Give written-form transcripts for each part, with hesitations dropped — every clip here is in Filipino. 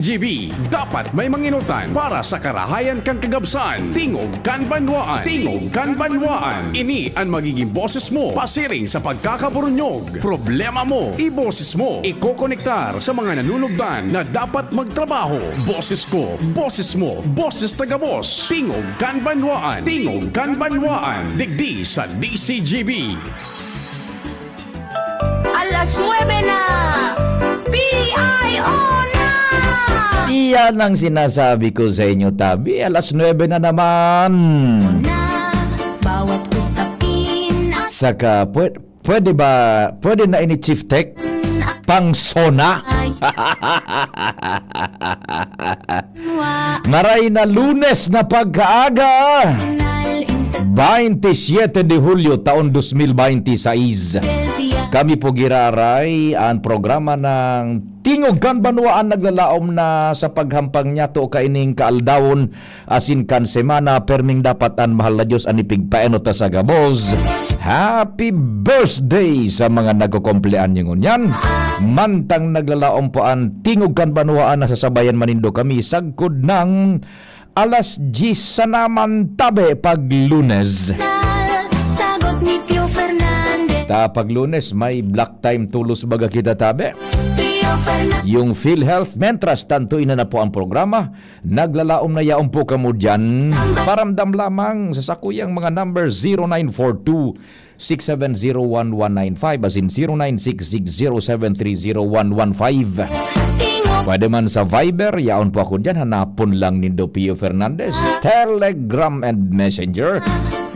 GB, dapat may manginutan para sa karahayan kan kagabsan. Tingog kan banwaan. Tingog kan banwaan. Ini ang magiging boses mo pasiring sa pagkakaburunyog. Problema mo, iboses mo. Ikokonektar sa mga nanunugdan na dapat magtrabaho. Boses ko, boses mo, boses taga-boss. Tingog kan banwaan. Tingog kan banwaan. Digdi sa DCGB. Alas 9 na! PIO na! Iyan ang sinasabi ko sa inyo, Tabi. Alas 9 na naman. Na, bawat usapin at Saka, pwede na ini Chief Tech? Pang Sona? Maray na Lunes na pagkaaga. 27 de Hulyo taon 2026. Kami po giraray ang programa ng Tingog kan Banwaan naglalaom na sa paghampang niya to kaining kaaldawon asin kan semana perming dapatan mahal na Diyos anipig paeno ta sa gabos. Happy birthday sa mga nagkukumplean yung ngunyan. Mantang naglalaom po ang Tingog kan Banwaan na sasabayan manindo kami sagkod ng alas 10 sa naman tabi pag Lunes. sagot ni Pio Fernandez. Pag Lunes may black time tulos baga kita tabi. Pio Fernandez. Yung PhilHealth mentras tantuin na po ang programa. Naglalaom na yaon po kamo dyan. Paramdam lamang sa sakuyang mga number 0942 6701195 as in 096607301115. Pwede man sa Viber, yaon po ako dyan. Hanapon lang ni Pio Fernandez. Telegram and Messenger.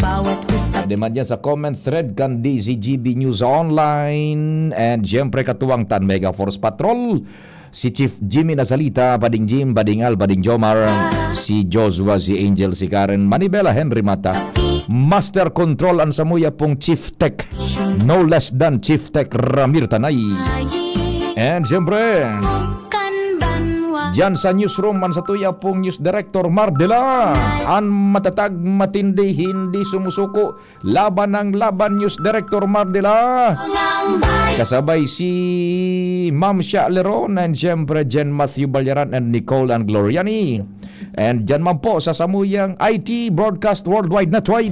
Bawat usap Pwede man dyan sa comment thread kan DZGB News Online. And siyempre katuwang Tan Mega Force Patrol. Si Chief Jimmy Nazalita, Bading Jim, Bading Al, Bading Jomar. Si Joshua, si Angel, si Karen, Manibela, Henry Mata. Master Control ang samuya pong Chief Tech. No less than Chief Tech Ramir Tanay. And siyempre kan banwa. Diyan sa newsroom man sa tuya pong News Director Mardela. Ang matatag, matindi, hindi sumusuko. Laban ng laban, News Director Mardela. Ngang bay. Kasabay si Ma'am Sha Leron and siyempre Jen Matthew Balyaran and Nicole and Gloriani. And dyan man po sa samuyang IT Broadcast Worldwide Network.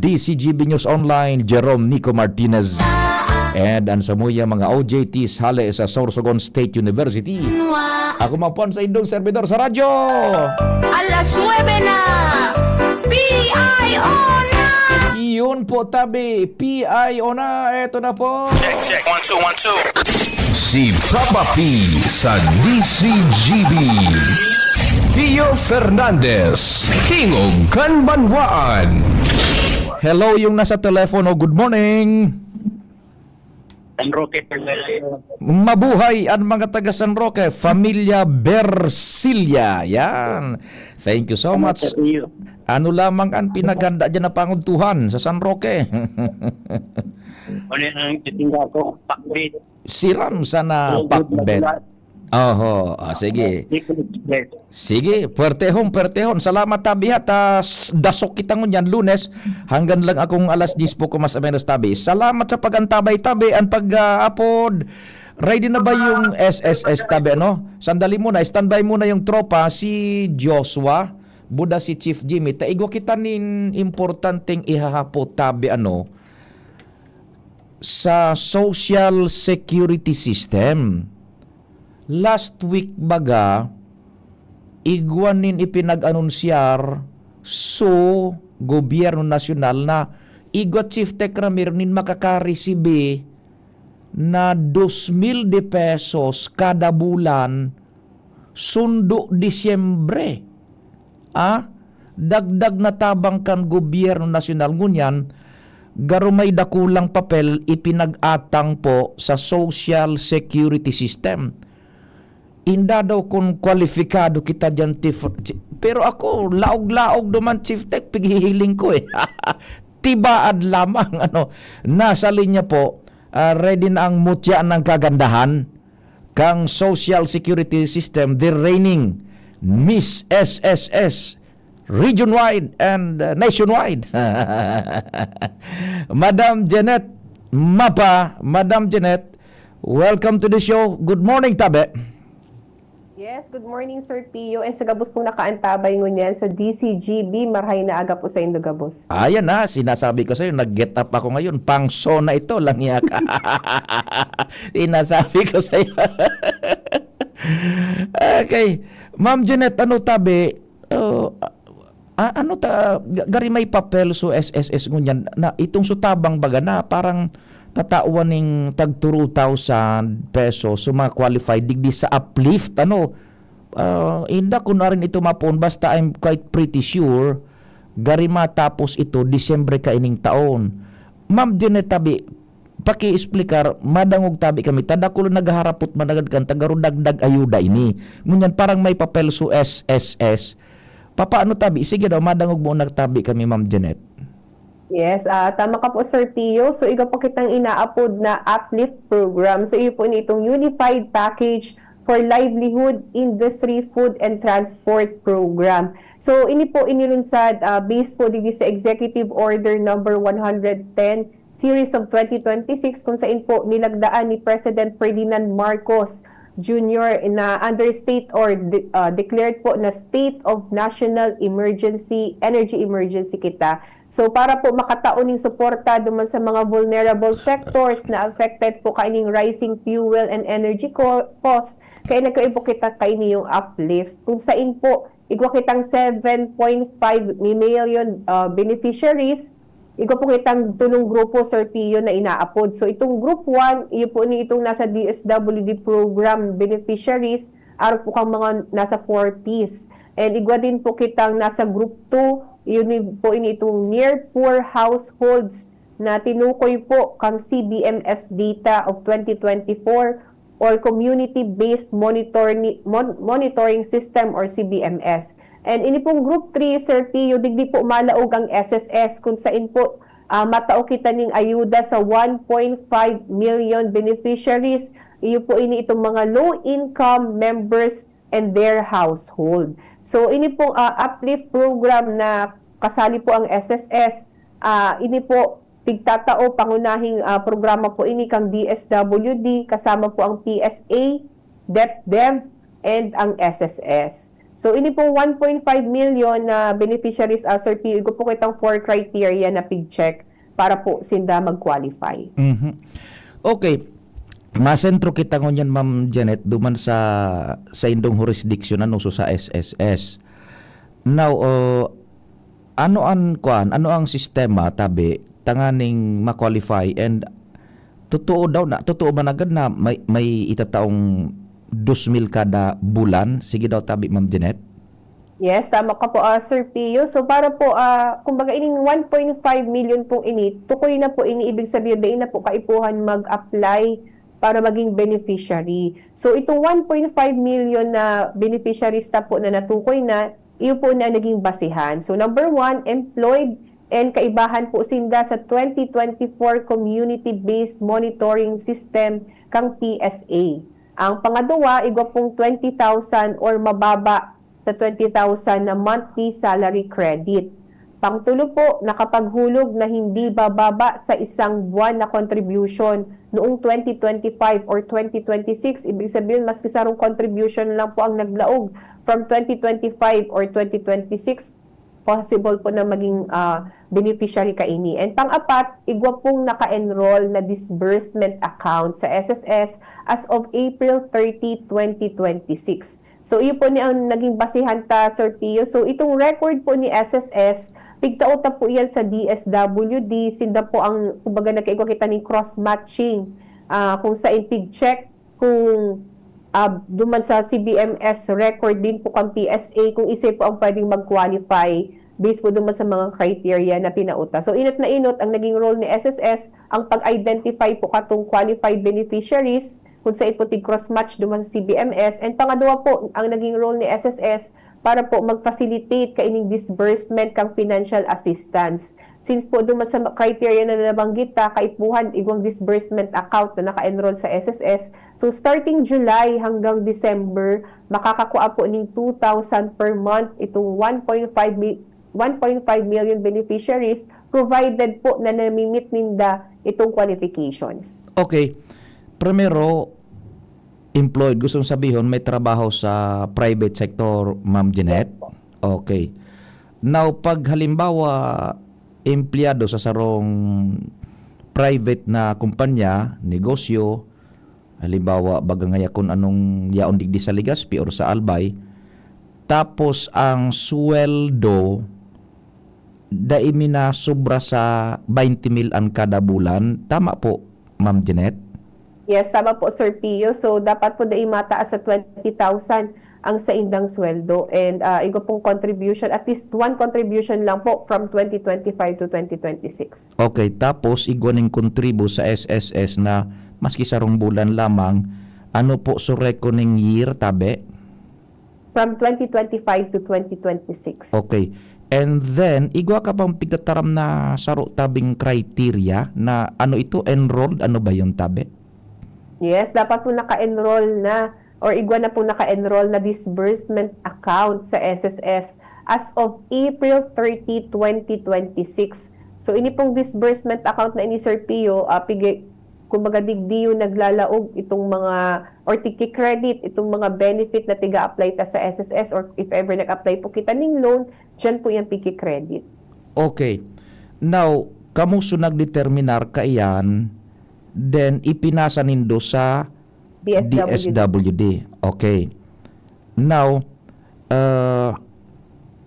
DCGB News Online, Jerome Nico Martinez. And ang samuya mga OJTs hale sa Sorsogon State University. Ako mapon sa indong servidor sa radyo. Alas 9 na! PIO na! Iyon po tabi, PIO na, eto na po. Check, 1, 2, 1, 2. Si Papa P sa DCGB. Pio Fernandez, Tingog kan Banwaan. Hello yung nasa telepono, good morning. San Roque, Mabuhay ang mga taga San Roque, Familia Bersilia. Yan. Thank you so much. Ano lamang ang pinaganda dyan na panguntuhan sa San Roque? Ano ang titingga ko? Pakbet. Siram sana pakbet. Oho, sige. Sige, puertehon. Salamat tabi at dasok kita ngunyan Lunes. Hanggang lang akong alas 10 po kumas menos tabi. Salamat sa pagantabay-tabi ang pag-upload. Ready na ba yung SSS tabi, ano? Sandali muna, standby muna yung tropa. Si Joshua, Buda si Chief Jimmy. Taigo kita nin importanteng ihahapo tabi, ano? Sa Social Security System. Last week baga, igwanin ipinag-anunsyar gobyerno nasyonal na igwa Chief Tech Ramir nin makakaresibe na 2,000 de pesos kada bulan sundo Disyembre. Dagdag na tabang kan gobyerno nasyonal ngunyan garumay dakulang papel ipinag-atang po sa Social Security System. Inda daw kung kwalifikado kita dyan, pero ako, laog-laog naman, Chief Tech, pighihiling ko eh. Tibaad lamang, nasa linya po, ready na ang mutya ng kagandahan, kang Social Security System, the reigning Miss SSS, region-wide and nationwide. Madam Janet Mapa, Madam Janet, welcome to the show. Good morning, Tabe. Yes, good morning Sir Pio. And sa gabos pong nakaantabay ngunyan sa DCGB, marhay na aga po sa Indo Gabos. Ayan na, sinasabi ko sa'yo, nag-get up ako ngayon. Pangso na ito, langya ka. Sinasabi ko sa'yo. Okay. Ma'am Jeanette, ano tabi? Gari may papel so SSS ngunyan na itong sutabang baga na parang tatawan ning tag 2,000 pesos so qualified digdi sa uplift inda ko na rin ito mapon basta I'm quite pretty sure gari matapos ito Disyembre kaining taon. Ma'am Janet tabi paki-explicar madangog tabi kami tada ko nagharapot managad kan tagaro dagdag ayuda ini ngunyan parang may papel so SSS papaano tabi sige daw madangog mo nagtabi kami Ma'am Janet. Yes, tama ka po Sir Pio. So ikaw po kitang ina-upload na uplift program. So iyo po itong Unified Package for Livelihood, Industry, Food and Transport Program. So ini po inilunsad based po dito sa Executive Order number 110 Series of 2026 kung saan po nilagdaan ni President Ferdinand Marcos Jr. na under state or declared po na state of national emergency, energy emergency kita. So para po makataoning suporta duman sa mga vulnerable sectors na affected po kaining rising fuel and energy cost, kaya nagkaibo kita kaini yung uplift. Kung saan po, igwa kitang 7.5 million beneficiaries, igwa po kitang tulong grupo Sir Pio na inaapod. So itong group 1, iyo po ni itong nasa DSWD program beneficiaries, araw po kang mga nasa 40s. And igwa din po kitang nasa group 2, yun po ini itong near poor households na tinukoy po kang CBMS data of 2024 or community-based monitoring system or CBMS. And ini pong group 3, Sir Pio, digdi po malaog ang SSS kung saan po matao kita ning ayuda sa 1.5 million beneficiaries. Iyo po ini itong mga low-income members and their household. So ini pong uplift program na kasali po ang SSS, ini po tigtatao pangunahing programa po ini kang DSWD, kasama po ang PSA, DepDev, and ang SSS. So ini pong 1.5 million na beneficiaries Sir Pio, po kitang 4 criteria na pig-check para po sinda mag-qualify. Mm-hmm. Okay. Masentro kita ngunyan Ma'am Janet duman sa indong jurisdiction so sa SSS. Now ano ang sistema tabi tanganing ma-qualify and totoo ba nagad na may itataong 2,000 kada bulan sige daw tabi Ma'am Janet? Yes, tama ka po Sir Pio. So para po kumbaga ining 1.5 million pong ini tukoy na po ini ibig sabihin dahil na po kaipuhan mag-apply para maging beneficiary. So itong 1.5 million na beneficiaries na po na natukoy na, iyo po na naging basihan. So number 1, employed and kaibahan po sinda sa 2024 Community-Based Monitoring System kang PSA. Ang pangadwa, igwa pong 20,000 or mababa sa 20,000 na monthly salary credit. Pangtulo po, nakapaghulog na hindi bababa sa isang buwan na contribution noong 2025 or 2026. Ibig sabihin, maski sarong contribution lang po ang naglaog from 2025 or 2026, possible po na maging beneficiary kaini. And pang-apat, igwa pong naka-enroll na disbursement account sa SSS as of April 30, 2026. So, iyo po ni ang naging basihan ta, Sir Pio. So, itong record po ni SSS, pigtaota po yan sa DSWD, sinda po ang, kumbaga nagkaigwa kita ni cross-matching, kung sa pig-check, kung duman sa CBMS record din po kang PSA, kung isa po ang pwedeng mag-qualify based po duman sa mga criteria na pinauta. So, inot na inot, ang naging role ni SSS, ang pag-identify po katong qualified beneficiaries, kung sa po cross-match duman sa CBMS, and pangadwa po, ang naging role ni SSS, para po mag-facilitate kaining disbursement kang financial assistance. Since po duman sa criteria na nabanggit kaipuhan igwang disbursement account na naka-enroll sa SSS. So starting July hanggang December, makakakuha po ning 2,000 per month itong 1.5 million beneficiaries provided po na namimit ninda itong qualifications. Okay. Primero, employed, gustong sabihin may trabaho sa private sector, Ma'am Jeanette? Okay. Now, pag halimbawa empleyado sa sarong private na kumpanya, negosyo, halimbawa baga ngaya kung anong yaon digdi sa Legazpi or sa Albay, tapos ang sweldo daimi na sobra sa 20 mil ang kada bulan, tama po, Ma'am Jeanette? Yes, tama po, Sir Pio. So, dapat po na mataas sa 20,000 ang sa indang sweldo. And igo pong contribution, at least one contribution lang po from 2025 to 2026. Okay, tapos igwaning kontribo sa SSS na maski sarong bulan lamang, ano po so reckoning year, tabi? From 2025 to 2026. Okay. And then, igwa ka pang pigtataram na saro tabing criteria na ano ito, enrolled, ano ba yun, tabi? Yes, dapat po naka-enroll na or igwa na po naka-enroll na disbursement account sa SSS as of April 30, 2026. So, ini pong disbursement account na ini, Sir Pio, kumbaga digdi yung naglalaog itong mga or tiki-credit, itong mga benefit na tiga-apply ta sa SSS or if ever nag-apply po kita ng loan, dyan po yung piki-credit. Okay. Now, kamuso nagdeterminar ka iyan, then ipinasa nindo sa DSWD. Okay. Now,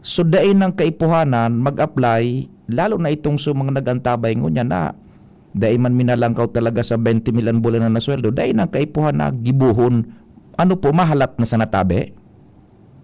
so dain ng kaipuhanan mag-apply, lalo na itong so mga nagantabay ngunya na dahil man minalangkaw talaga sa 20 milan bulan na sweldo, dahil ng kaipuhan na gibuhon, ano po, mahalat na sa natabi?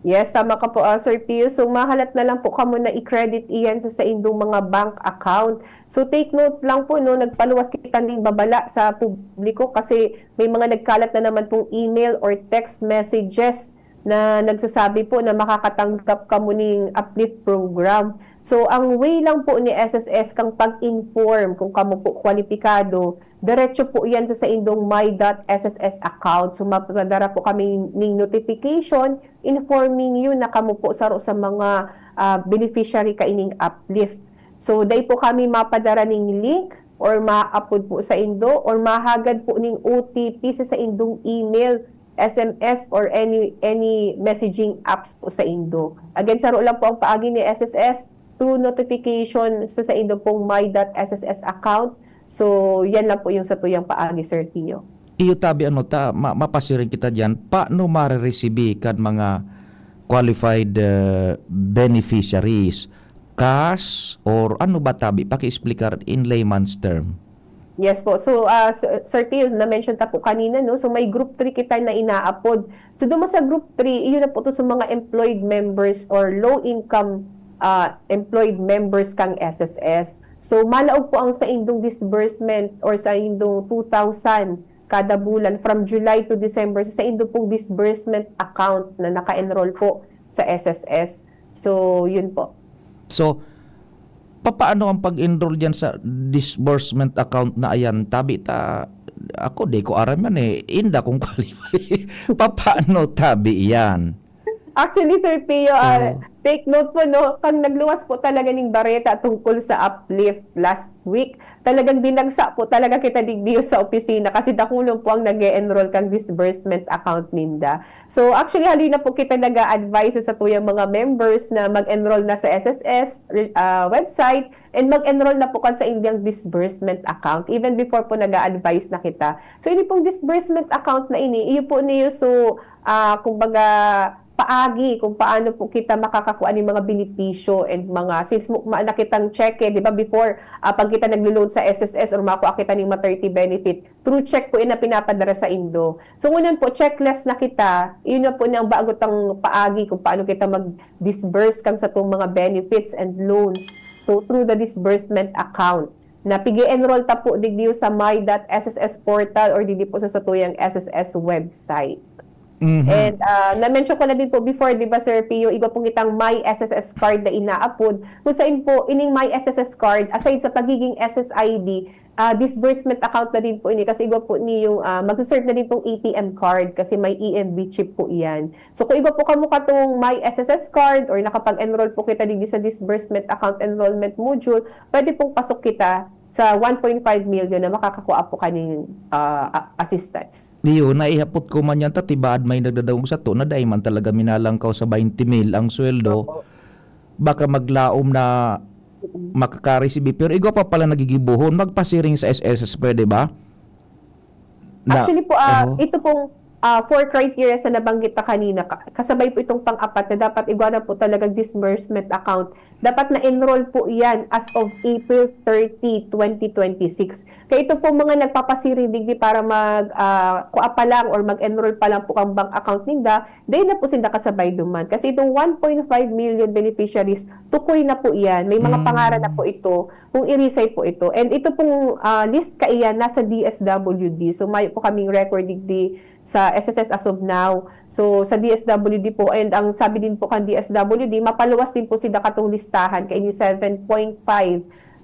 Yes, tama ka po, Sir Pio. So, mahalat na lang po kamo na i-credit iyan sa indong mga bank account. So, take note lang po, no, nagpaluwas kita ng babala sa publiko kasi may mga nagkalat na naman pong email or text messages na nagsasabi po na makakatanggap ka mo ng uplift program. So, ang way lang po ni SSS kang pag-inform kung kamo po kwalipikado, diretso po yan sa indong my.sss account. So, mapadara po kami ng notification informing you na kamo po saro sa mga beneficiary kaining uplift. So, dahil po kami mapadara ng link or ma-upload po sa indo or mahagad po ng OTP sa indong email, SMS or any messaging apps po sa indo. Again, saro lang po ang paagi ni SSS through notification sa indo pong my.sss account. So, yan lang po yung sa tuyang paagi, Sir Tio. Iyo tabi ano ta, mapasirin kita diyan, paano marireceive kan mga qualified beneficiaries? Cash or ano ba tabi? Paki-explicar in layman's term. Yes po. So, Sir Tio, na-mention ta po kanina, no? So, may group 3 kita na inaapod. So, doon sa group 3, iyon na po to sa mga employed members or low-income employed members kang SSS. So, malaog po ang sa indong disbursement or sa indong 2,000 kada bulan from July to December sa indong pong disbursement account na naka-enroll po sa SSS. So, yun po. So, paano ang pag-enroll diyan sa disbursement account na ayan? Tabi ta, ako di ko aram yan eh. Inda kung qualify. Paano tabi yan? Actually, Sir Pio, take note po, no, kang nagluwas po talaga ng bareta tungkol sa uplift last week, talagang binagsa po talaga kita digdiyo sa opisina kasi dakulong po ang nag-e-enroll kang disbursement account ninda. So, actually, halina po kita nag-a-advise sa tuyang mga members na mag-enroll na sa SSS website and mag-enroll na po kan sa Indiang disbursement account even before po nag-a-advise na kita. So, ini pong disbursement account na ini, iyo po niyo so, kumbaga, paagi kung paano po kita makakakuha ng mga benepisyo and mga since nakitang check di ba before pag kita naglo-load sa SSS or makuha kita ng maternity benefit through check po na pinapadara sa indo. So ngayon po checklist na kita, yun na po nang bago tang paagi kung paano kita mag-disburse kang sa tong mga benefits and loans. So through the disbursement account na pigi-enroll ta po digdiyo sa my.sss portal or digdi po sa satuyang SSS website. Mm-hmm. And na-mention ko na din po before, di ba Sir Pio, iba pong itang My SSS card na ina-upload. Kung saan po, ining My SSS card, aside sa pagiging SSID, disbursement account na din po ini. Kasi iba po ni yung, mag-serve na din pong ATM card kasi may EMV chip po iyan. So kung iba po kamukha tong My SSS card or nakapag-enroll po kita din sa disbursement account enrollment module, pwede pong pasok kita sa 1.5 million na makakakuha po kaning assistance. Diyo, naihapot ko man yan tatibad may nagdadawong sa to na dahil man talaga minalangkaw sa 20 mil ang sweldo. Baka maglaom na makaka-receive. Pero igwa pa pala nagigibuhon, magpasiring sa SSS, pwede ba? Actually po, Oo. ito pong 4 criteria sa nabanggit na kanina, kasabay po itong pang-apat na dapat igwa na po talagang disbursement account. Dapat na-enroll po yan as of April 30, 2026. Kaya ito po mga nagpapasiring digdi para kuha pa lang or mag-enroll pa lang po ang bank account ninda, dahil na po sila kasabay duman. Kasi itong 1.5 million beneficiaries, tukoy na po yan. May mga pangalan na po ito kung i-resay po ito. And ito pong list kaiyan nasa DSWD. So may po kaming record digdi sa SSS as of now. So sa DSWD po, and ang sabi din po kan DSWD, mapaluwas din po sila katong listahan kay 7.5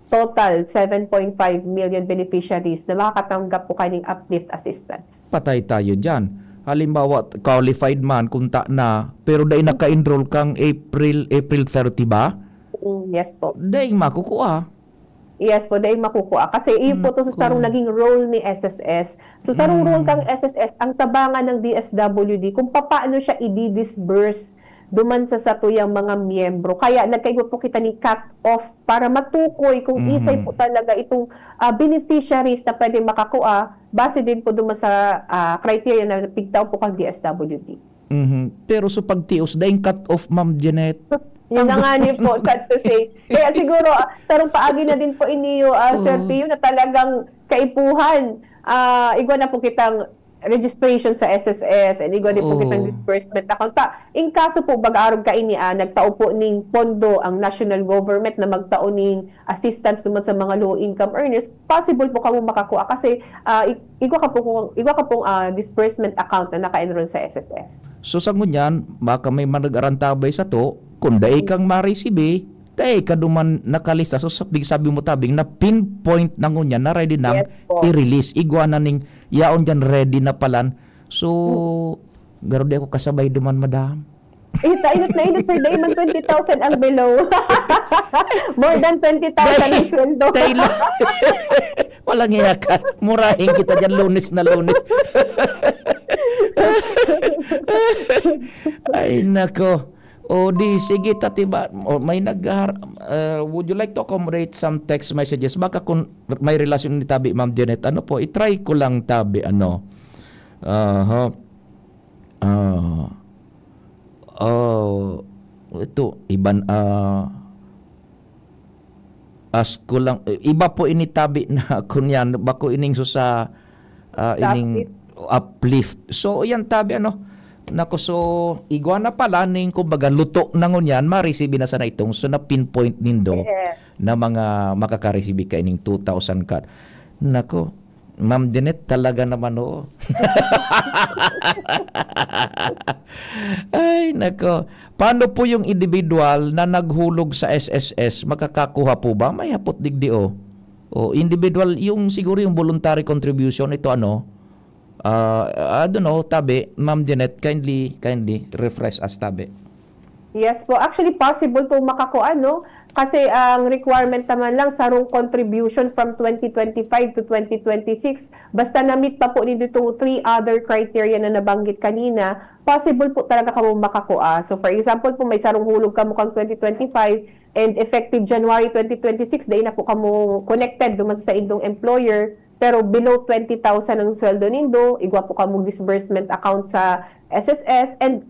total 7.5 million beneficiaries na makakatanggap po kaning uplift assistance. Patay tayo dyan. Halimbawa, qualified man, kunta na, pero dahil naka-enroll kang April 30 ba? Yes po. Dahil makukuha. Yes po, dahil makukuha. Kasi iyon po to sa sarong naging role ni SSS. So sarong role kang SSS, ang tabangan ng DSWD kung paano siya i-disburse duman sa satuyang mga miyembro. Kaya nagkaigo po kita ni cut-off para matukoy kung isay po talaga itong beneficiaries na pwede makakuha base din po duman sa criteria na pigtaw po kang DSWD. Pero sa pagtios, dahil cut-off, Ma'am Janet. Yun na nga niyo po, sad to say. Kaya siguro, tarong paagi na din po iniyo, Sir Pio, na talagang kaipuhan. Igwa na po kitang registration sa SSS and igwa din po kitang disbursement account. In kaso po, baga-arog ka ini, nagtao po ning pondo ang national government na magtao ning assistance naman sa mga low-income earners, possible po kamo makakuha kasi igwa ka pong disbursement account na naka-enroll sa SSS. So sa ngunyan, baka may manag-arantabay sa to, kung dahi kang ma-receive, dahi ka duman nakalista. So sabi mo tabing na pinpoint na ngunyan na ready nang Yes po. i-release. Igwa na ning yaon dyan ready na palan. So, garo di ako kasabay duman, madam. Init na init, sir. Dahil man 20,000 ang below. More than 20,000 ang sweldo. Dahil walang iya ka. Murahin kita dyan lunes na lunes. Ay, nako. O di, sige tatiba. O, may would you like to accommodate some text messages? Baka kung may relasyon ni Tabi, Ma'am Janet, ano po, itry ko lang Tabi, ano. Ito, iban, ask ko lang, iba po ini Tabi na kunyan, bako ining so sa, ining uplift. So, yan Tabi, ano, nako, so igwa na pala ning kumbaga luto na ngunyan ma-receive na sana itong so na pinpoint nindo na mga makaka-receive ka ining 2,000 cut. Nako, Ma'am Janet talaga naman oh. Ay nako. Paano po yung individual na naghulog sa SSS makakakuha po ba? May hapot digdi oh. O individual yung siguro yung voluntary contribution ito ano? I don't know, Tabi, Ma'am Janet, kindly refresh us, Tabi. Yes po. Actually, possible po makakuha, no? Kasi ang requirement naman lang sarong contribution from 2025 to 2026. Basta na-meet pa po nito itong 3 other criteria na nabanggit kanina, possible po talaga kamo makakuha. So for example, po may sarong hulog kamo kang 2025 and effective January 2026, dahil na po kamo connected duman sa indong employer, pero below 20,000 ang sweldo nindo, igwa po kamo disbursement account sa SSS, and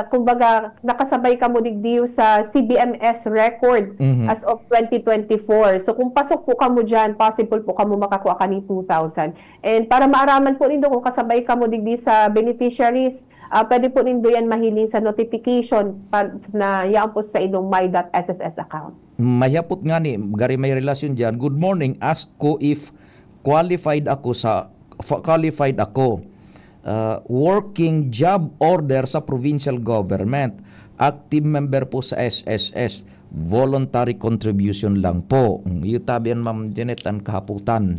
kumbaga nakasabay kamo digdiyo sa CBMS record as of 2024. So kung pasok po kamo diyan, possible po kamo makakuha kani 2,000. And para maaraman po nindo kung kasabay kamo digdi sa beneficiaries, pwede po nindo yan mahiling sa notification na yaan po sa idong my.sss account. Mayapot nga ni, gari may relasyon dyan. Good morning, ask ko if qualified ako working job order sa provincial government, active member po sa SSS, voluntary contribution lang po. Yutabian Ma'am Janet ang kahaputan.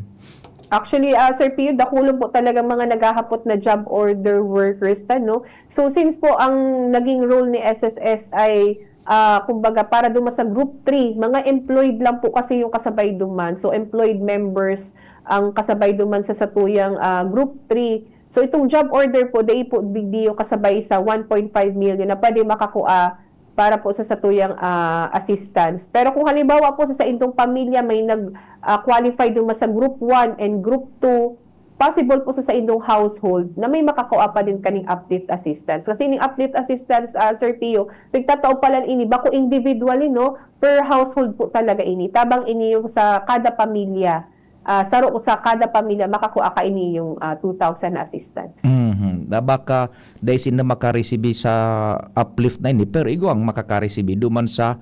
Actually, Sir Pio, dakulong po talaga mga naghahapot na job order workers, no? So since po ang naging role ni SSS ay kumbaga para duman sa group 3, mga employed lang po kasi yung kasabay duman. So employed members ang kasabay duman sa satuyang group 3. So itong job order po, di yung kasabay sa 1.5 million na pwede makakuha para po sa satuyang assistance. Pero kung halimbawa po sa indong pamilya may nag-qualify duman sa group 1 and group 2, possible po sa indong household na may makakuha pa din kaning uplift assistance. Kasi yung uplift assistance, Sir Pio, pagtatao pala ini, bako individually, no? Per household po talaga ini. Tabang ini yung sa kada pamilya, sa kada pamilya, makakuha ka ini yung 2,000 na assistance. Baka dahil sila makareceive sa uplift na ini, pero iguang makakareceive duman sa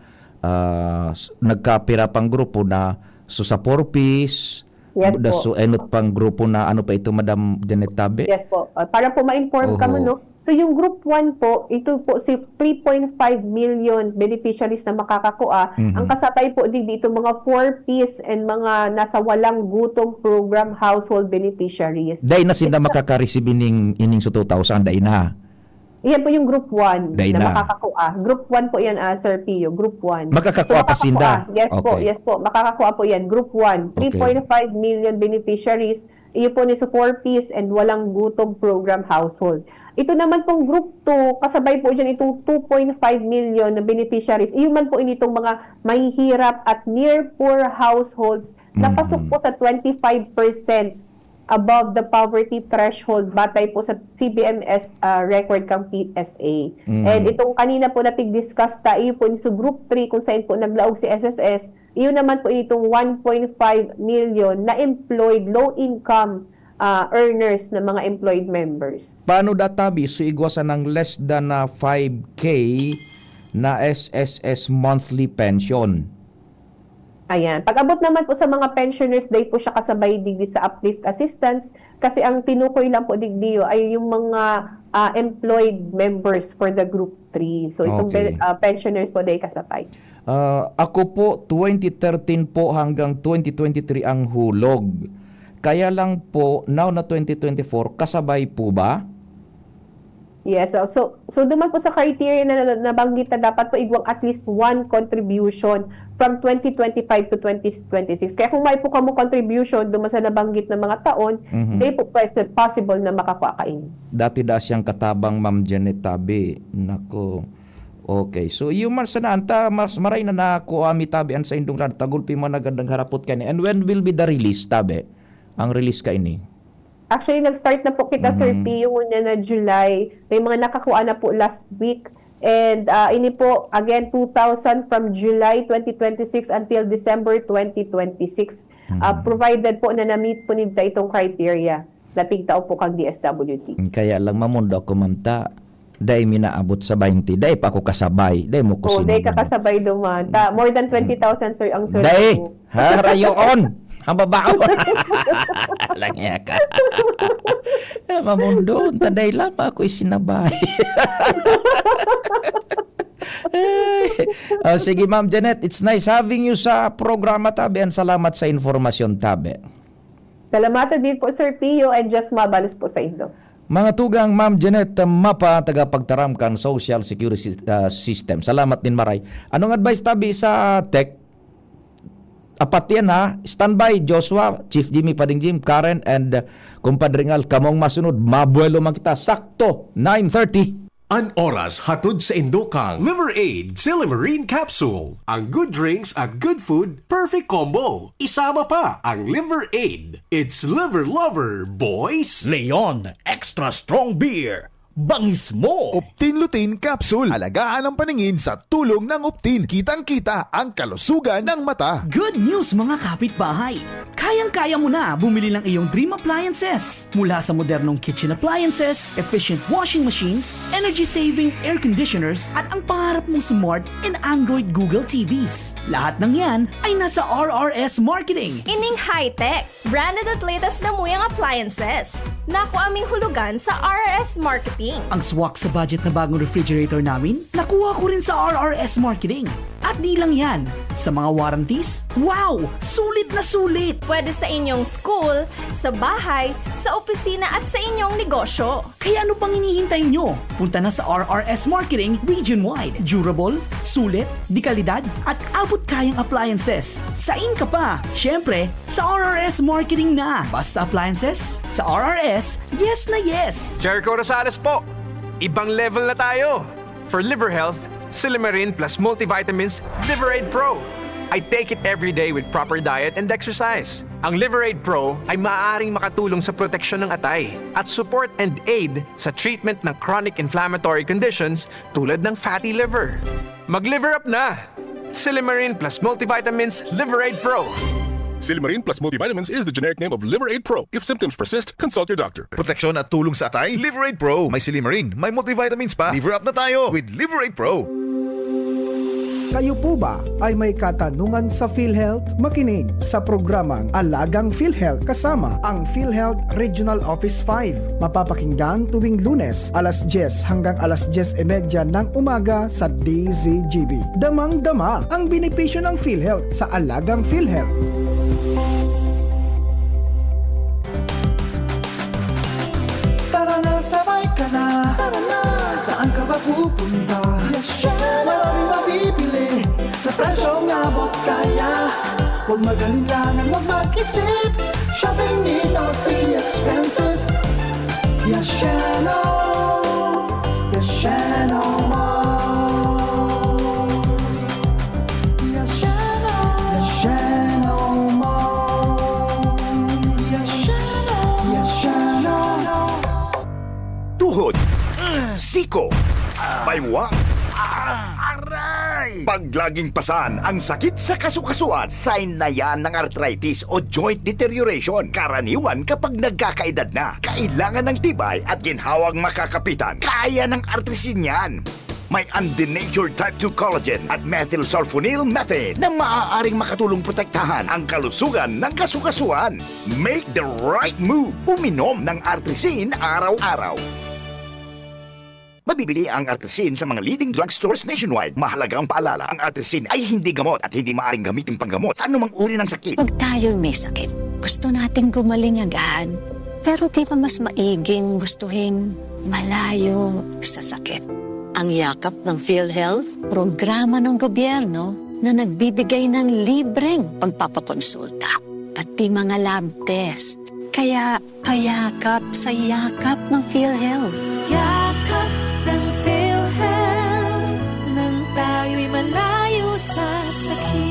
nagkapira pang grupo na so sa 4-piece, Yes po. so enot pang grupo na ano pa ito, Madam Janet Tabe? Yes po. Para po ma-inform ka mo, no? So yung group 1 po, ito po si 3.5 million beneficiaries na makakakuha. Ang kasabay po dito mga 4-piece and mga nasa walang gutom program household beneficiaries. Dahil na sila makakareceive ining so 2,000, dahil na. Yan po yung group 1 Dahil na na. makakakuha. Group 1 po yan, Sir Pio. Group 1. Makakakuha pa sinda? Yes po, Okay. yes po. Makakakuha po yan. Group 1. 3.5 million beneficiaries. Iyo po ni sa 4-piece and walang gutom program household. Ito naman pong group 2, kasabay po dyan itong 2.5 million na beneficiaries. Iyo man po initong mga mahihirap at near poor households na pasok po sa 25% above the poverty threshold batay po sa CBMS record kang PSA. And itong kanina po nating discuss iyo po sa group 3 kung saan po naglaog si SSS, iyo naman po itong 1.5 million na employed low income earners na mga employed members. Paano databi so igwasan ng less than 5K na SSS monthly pension? Ayan. Pag-abot naman po sa mga pensioners, day po siya kasabay digdi sa uplift assistance kasi ang tinukoy lang po digdi ay yung mga employed members for the group 3. So itong Okay. pensioners po day kasabay. Ako po 2013 po hanggang 2023 ang hulog. Kaya lang po now na 2024 kasabay po ba? Yes. So duman po sa criteria na nabanggit na dapat po igwang at least one contribution from 2025 to 2026. Kaya kung may po kamo contribution duman sa nabanggit na mga taon, day po possible na makakuha kain. Dati da siyang katabang Ma'am Janet Tabe. Nako. Okay. So yung man sana anta mas maray na nako ami tabi an sa indong tagulpi man nagandang harapot kani. And when will be the release Tabe? Ang release ka ini? Actually, nag-start na po kita, Sir P, yung una na July. May mga nakakuha na po last week. And ini po, again, 2,000 from July 2026 until December 2026. Provided po na na-meet po nito itong criteria na tigtao po kang DSWD. Kaya lang mamundo ako mamta. Dahil minaabot sa 20. Dahil pa ako kasabay. Dahil mo ko So, day sinunod. kakasabay duman. More than 20,000, sir, ang sir. Dahil, harayon. Ang babaw. Langya ka. Mamundo. Taday lang ako isinabay. Sige, Ma'am Janet. It's nice having you sa programa, Tabe. And salamat sa informasyon, Tabe. Salamat din po, Sir Pio, and just mabalos po sa inyo. Mga tugang Ma'am Janet Mapa, tagapagtaram kang Social Security System. Salamat din maray. Anong advice tabi sa tech? Apat yan ha. Standby, Joshua, Chief Jimmy Padingjim, Karen, and Kumpadre Ngal, kamong masunod. Mabuelo man kita. Sakto, 9:30. An oras hatod sa Indokang Liver Aid Silimarine Capsule. Ang good drinks at good food, perfect combo. Isama pa ang Liver Aid. It's liver lover, boys! Leon Extra Strong Beer. Bangis mo! Optin Lutein Capsule. Alagaan ang paningin sa tulong ng Optin. Kitang-kita ang kalusugan ng mata. Good news mga kapitbahay! Kayang-kaya mo na bumili ng iyong dream appliances. Mula sa modernong kitchen appliances, efficient washing machines, energy-saving air conditioners, at ang pangarap mong smart and Android Google TVs. Lahat ng yan ay nasa RRS Marketing. Ining high-tech, branded at latest na muyang appliances. Naku aming hulugan sa RRS Marketing. Marketing. Ang swak sa budget na bagong refrigerator namin, nakuha ko rin sa RRS Marketing. At di lang yan, sa mga warranties, wow! Sulit na sulit! Pwede sa inyong school, sa bahay, sa opisina at sa inyong negosyo. Kaya ano pang hinihintay nyo? Punta na sa RRS Marketing region-wide. Durable, sulit, di kalidad, at abot kayang appliances. Sain ka pa! Siyempre, sa RRS Marketing na. Basta appliances, sa RRS, yes na yes! Jericho Rosales po. Ibang level na tayo. For liver health, Silimarin plus multivitamins Liveraid Pro. I take it every day with proper diet and exercise. Ang Liveraid Pro ay maaaring makatulong sa proteksyon ng atay at support and aid sa treatment ng chronic inflammatory conditions tulad ng fatty liver. Mag-liver up na! Silimarin plus multivitamins Liveraid Pro. Silimarin plus multivitamins is the generic name of Liveraid Pro. If symptoms persist, consult your doctor. Proteksyon at tulong sa atay, Liveraid Pro. May Silimarin, may multivitamins pa. Liver up na tayo with Liveraid Pro. Kayo po ba ay may katanungan sa PhilHealth? Makinig sa programang Alagang PhilHealth kasama ang PhilHealth Regional Office 5. Mapapakinggan tuwing Lunes alas 10 hanggang alas 10:30 ng umaga sa DZGB. Damang-dama ang benepisyo ng PhilHealth sa Alagang PhilHealth. Tara na, sabay ka na. Tara na, saan ka ba pupunta? Maraming mabibili sa presyong abot kaya. Huwag mag-alinlangan, huwag mag-isip. Shopping need not be expensive. Yashano Mall. Yashano Mall. Yashano. Tuhod, siko, baywang. Pag laging pasan ang sakit sa kasukasuan, sign na yan ng arthritis o joint deterioration. Karaniwan kapag nagkakaedad na, kailangan ng tibay at ginhawang makakapitan. Kaya ng artrisin yan. May undenatured type 2 collagen at methylsulfonyl methane na maaaring makatulong protektahan ang kalusugan ng kasukasuan. Make the right move. Uminom ng artrisin araw-araw. Mabibili ang artrisin sa mga leading drugstores nationwide. Mahalaga ang paalala, ang artrisin ay hindi gamot at hindi maaaring gamitin panggamot sa anumang uri ng sakit. Pag tayo'y may sakit, gusto natin gumaling agad. Pero di ba mas maiging gustuhin malayo sa sakit? Ang yakap ng PhilHealth, programa ng gobyerno na nagbibigay ng libreng pagpapakonsulta, pati mga lab test. Kaya payakap sa yakap ng PhilHealth. Yakap ng PhilHealth nang tayo'y malayo sa sakit.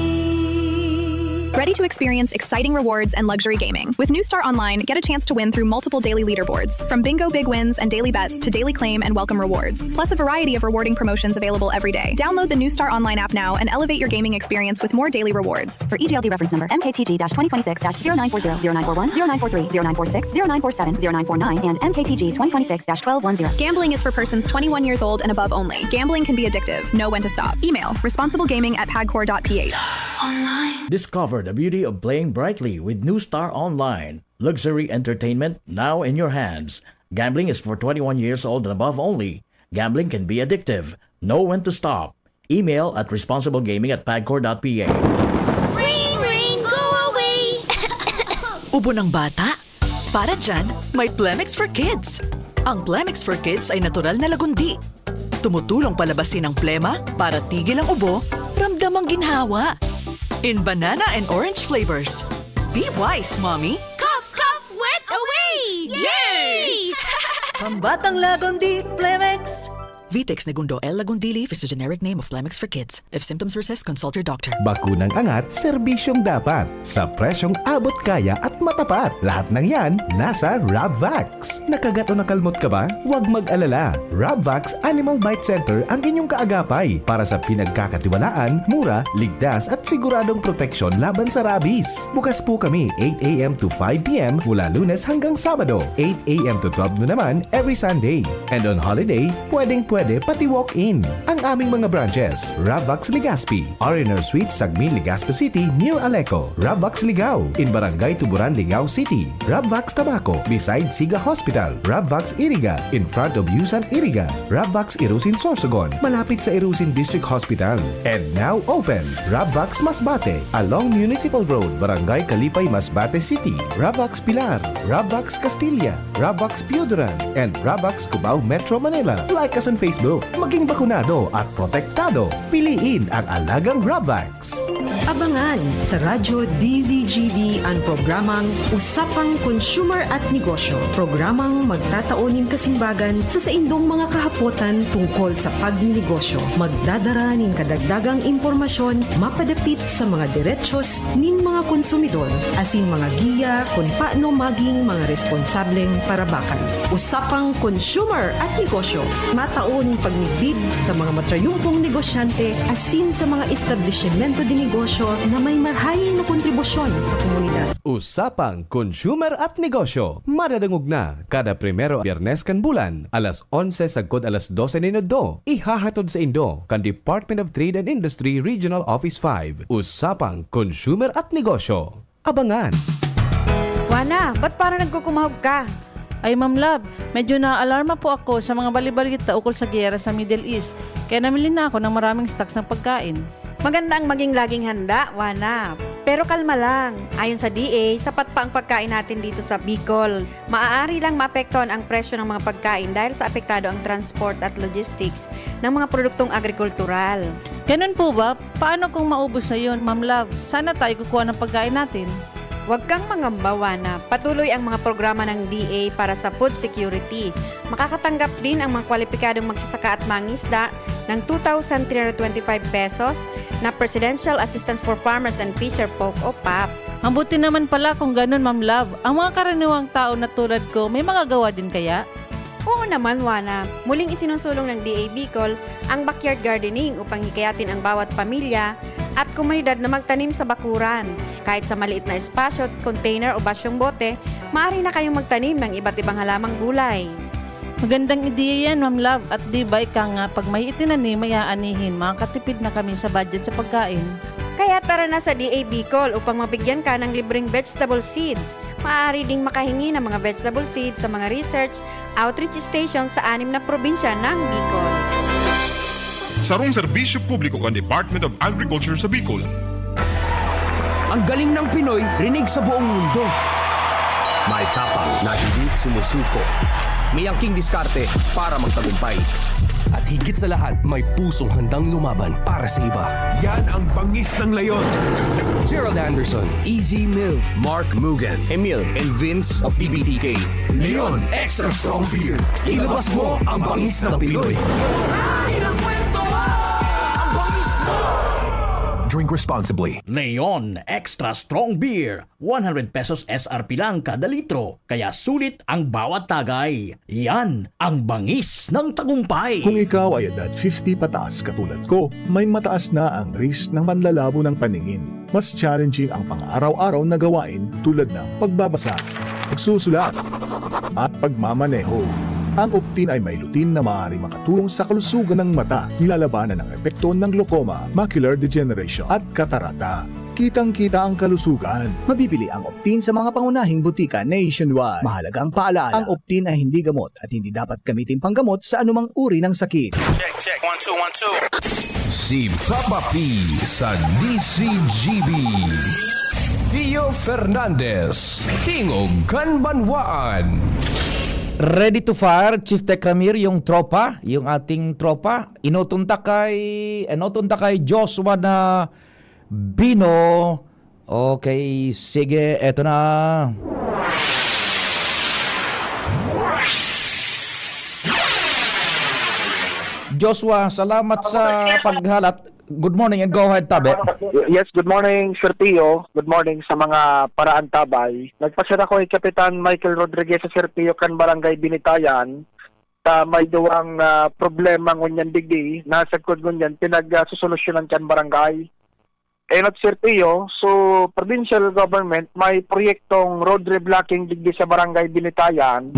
Ready to experience exciting rewards and luxury gaming? With New Star Online, get a chance to win through multiple daily leaderboards, from bingo big wins and daily bets to daily claim and welcome rewards, plus a variety of rewarding promotions available every day. Download the New Star Online app now and elevate your gaming experience with more daily rewards. For EGLD reference number MKTG-2026-0940, 0941, 0943, 0946, 0947, 0949, and MKTG-2026-1210. Gambling is for persons 21 years old and above only. Gambling can be addictive. Know when to stop. Email responsiblegaming@pagcor.ph. Discover the beauty of playing brightly with New Star Online. Luxury entertainment now in your hands. Gambling is for 21 years old and above only. Gambling can be addictive. Know when to stop. Email at responsiblegaming@pagcor.ph. Ring, ring, go away! Ubo ng bata? Para dyan, may Plemix for Kids. Ang Plemix for Kids ay natural na lagundi. Tumutulong palabasin ang plema para tigil ang ubo, ramdam ang ginhawa. In banana and orange flavors. Be wise, Mommy! Cough, cough, wet away! Yay! Pambatang lagundi, Plemix! Vitex Negundo L. Lagundi Leaf is the generic name of Plemix for Kids. If symptoms persist, consult your doctor. Bakunang angat, serbisyong dapat. Sa presyong abot kaya at matapat. Lahat ng yan, nasa Rabvax. Nakagat o nakalmot ka ba? Huwag mag-alala. Rabvax Animal Bite Center ang inyong kaagapay para sa pinagkakatiwalaan, mura, ligtas at siguradong proteksyon laban sa rabies. Bukas po kami 8 a.m. to 5 p.m. mula Lunes hanggang Sabado. 8 a.m. to 12 noon naman every Sunday. And on holiday, pwedeng pwede pati walk-in. Ang aming mga branches, Ravvax Legazpi, R&R Suite, Sagmin, Legazpi City, near Aleco, Ravvax Ligao, in Barangay Tuburan, Ligao City, Ravvax Tabaco, beside Siga Hospital, Ravvax Iriga, in front of Yusan Iriga, Ravvax Irusin Sorsogon, malapit sa Irusin District Hospital, and now open, Ravvax Masbate, along Municipal Road, Barangay Kalipay, Masbate City, Ravvax Pilar, Ravvax Castilla, Ravvax Pioduran, and Ravvax Cubao Metro Manila. Like us on Facebook. Maging bakunado at protektado. Piliin ang alagang Ravvax. Abangan sa Radyo DZGB ang programang Usapang Consumer at Negosyo. Programang magtataunin kasimbagan sa saindong mga kahapotan tungkol sa pagninegosyo. Magdadara nin kadagdagang impormasyon mapadapit sa mga diretsyon nin mga konsumidor asin mga giya kung paano maging mga responsableng parabakan. Usapang Consumer at Negosyo. Mataon pagnibid sa mga matrayumpong negosyante asin sa mga establishmento de negosyo na may marhayin na kontribusyon sa komunidad. Usapang Consumer at Negosyo. Madadangog na kada primero Biyernes kan bulan, alas 11 sagkod alas 12 minuto. Ihahatod sa Indo kan Department of Trade and Industry Regional Office 5. Usapang Consumer at Negosyo. Abangan! Wana, ba't parang nagkukumahog ka? Ay Ma'am Love, medyo na-alarma po ako sa mga balibalita ukol sa giyera sa Middle East. Kaya namili na ako ng maraming stocks ng pagkain. Maganda ang maging laging handa, Wana. Pero kalma lang. Ayon sa DA, sapat pa ang pagkain natin dito sa Bicol. Maaari lang maapektuhan ang presyo ng mga pagkain dahil sa apektado ang transport at logistics ng mga produktong agrikultural. Ganun po ba? Paano kung maubos na yun, Ma'am Love? Sana tayo kukuha ng pagkain natin. Huwag kang mangamba, Wana. Patuloy ang mga programa ng DA para sa food security. Makakatanggap din ang mga kwalipikadong magsasaka at mangisda ng 2,325 pesos na Presidential Assistance for Farmers and Fisher Folk o PAP. Ang buti naman pala kung ganun, Ma'am Love. Ang mga karaniwang tao na tulad ko, may magagawa din kaya? Oo naman, Wana. Muling isinusulong ng DA Bicol ang backyard gardening upang hikayatin ang bawat pamilya at komunidad na magtanim sa bakuran. Kahit sa maliit na espasyo, container o basyong bote, maaari na kayong magtanim ng iba't ibang halamang gulay. Magandang ideya yan, Ma'am Love. At di ba ika nga, pag may itinanim, may aanihin, makakatipid na kami sa budget sa pagkain. Kaya tara na sa DA Bicol upang mabigyan ka ng libreng vegetable seeds. Maaari ding makahingi ng mga vegetable seeds sa mga research outreach stations sa 6 na probinsya ng Bicol. Sarong serbisyo publiko kan Department of Agriculture sa Bicol. Ang galing ng Pinoy, rinig sa buong mundo. May tapang na hindi sumusuko. May angking diskarte para magtagumpay. At higit sa lahat, may pusong handang lumaban para sa iba. Yan ang bangis ng leyon. Gerald Anderson, Easy Mill, Mark Mugen, Emil, and Vince of EBTK. Leon Extra Strong Beer. Ilabas mo ang bangis ng Pinoy. Drink responsibly. Leon Extra Strong Beer. 100 pesos SRP lang kada litro. Kaya sulit ang bawat tagay. Yan ang bangis ng tagumpay. Kung ikaw ay edad 50 pataas katulad ko, may mataas na ang risk ng panlalabo ng paningin. Mas challenging ang pang-araw-araw na gawain tulad ng pagbabasa, pagsusulat, at pagmamaneho. Ang Optin ay may lutin na maaari makatulong sa kalusugan ng mata, nilalabanan ng epekto ng glaucoma, macular degeneration at katarata. Kitang-kita ang kalusugan. Mabibili ang Optin sa mga pangunahing butika nationwide. Mahalagang paalala, ang Optin ay hindi gamot at hindi dapat gamitin panggamot sa anumang uri ng sakit. Check. 1, 2, 1, 2. Si Papa P sa DCGB. Pio Fernandez, Tingog Kanbanwaan. Ready to fire, Chief Tech Ramir, yung tropa, yung ating tropa. Inutunta kay Joshua na Bino. Okay, sige, eto na. Joshua, salamat sa paghalat. Good morning and go ahead, Tabe. Yes, good morning, Sir Pio. Good morning sa mga paraan tabay. Nagpasira ko kay Kapitan Michael Rodriguez sa Sir Pio kan Barangay Binitayan. May duwang problema ngunyan digdi. Nasa kod ngunyan, pinag-susolusyonan kan barangay. At Sir Pio, so provincial government may proyektong road reblocking digdi sa Barangay Binitayan.